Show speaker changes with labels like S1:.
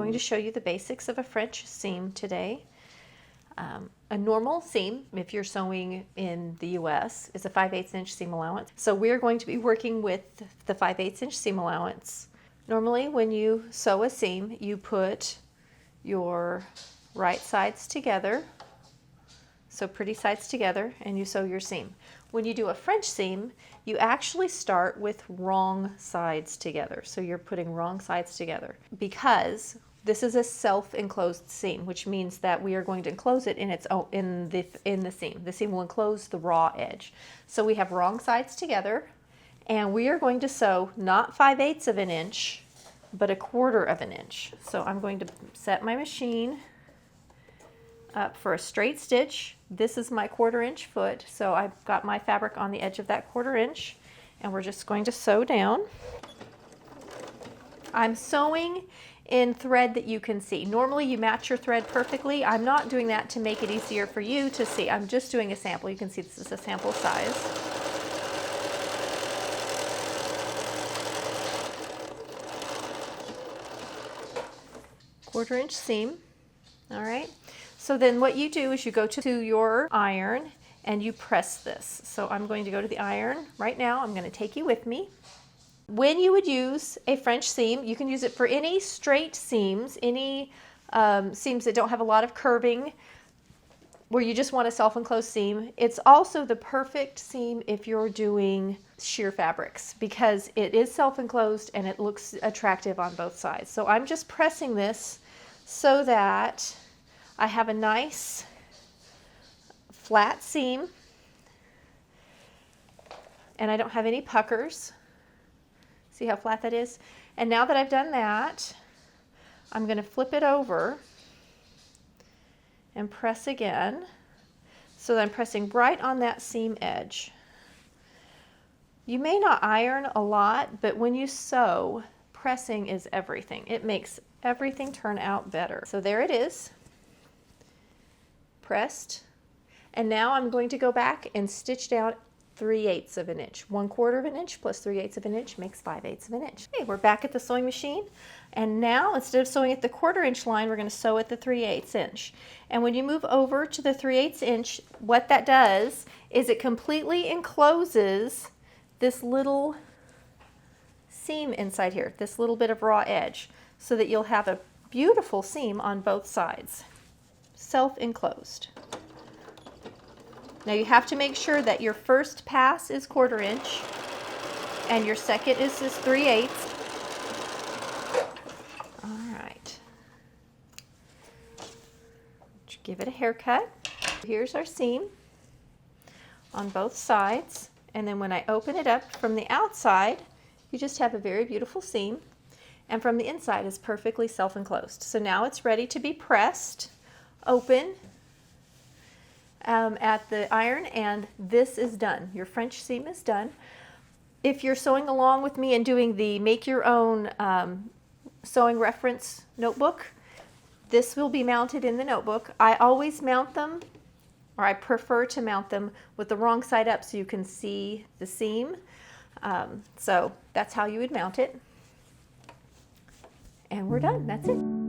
S1: going to show you the basics of a French seam today. A normal seam, if you're sewing in the US, is a 5/8 inch seam allowance. So we're going to be working with the 5/8 inch seam allowance. Normally when you sew a seam, you put your right sides together, so pretty sides together, and you sew your seam. When you do a French seam, you actually start with wrong sides together. So you're putting wrong sides together because this is a self-enclosed seam, which means that we are going to enclose it in the seam. The seam will enclose the raw edge. So we have wrong sides together, and we are going to sew not 5/8 of an inch, but 1/4 of an inch. So I'm going to set my machine up for a straight stitch. This is my 1/4 inch foot, so I've got my fabric on the edge of that 1/4 inch, and we're just going to sew down. I'm sewing in thread that you can see. Normally you match your thread perfectly. I'm not doing that to make it easier for you to see. I'm just doing a sample. You can see this is a sample size. Quarter inch seam. All right. So then what you do is you go to your iron and you press this. So I'm going to go to the iron right now. I'm going to take you with me. When you would use a French seam, you can use it for any straight seams, any seams that don't have a lot of curving, where you just want a self-enclosed seam. It's also the perfect seam if you're doing sheer fabrics because it is self-enclosed and it looks attractive on both sides. So I'm just pressing this so that I have a nice flat seam and I don't have any puckers. See how flat that is? And now that I've done that, I'm going to flip it over and press again so that I'm pressing right on that seam edge. You may not iron a lot, but when you sew, pressing is everything. It makes everything turn out better. So there it is, pressed. And now I'm going to go back and stitch down 3/8 of an inch. 1/4 of an inch plus 3/8 of an inch makes 5/8 of an inch. Okay, we're back at the sewing machine, and now instead of sewing at the 1/4 inch line, we're going to sew at the 3/8 inch. And when you move over to the 3/8 inch, what that does is it completely encloses this little seam inside here, this little bit of raw edge, so that you'll have a beautiful seam on both sides, self-enclosed. Now you have to make sure that your first pass is 1/4 inch and your second is this 3/8. All right. Give it a haircut. Here's our seam on both sides, and then when I open it up from the outside, you just have a very beautiful seam, and from the inside is perfectly self-enclosed. So now it's ready to be pressed open at the iron, and this is done. Your French seam is done. If you're sewing along with me and doing the make your own sewing reference notebook, this will be mounted in the notebook. I always mount them, or I prefer to mount them with the wrong side up so you can see the seam. So that's how you would mount it. And we're done. That's it.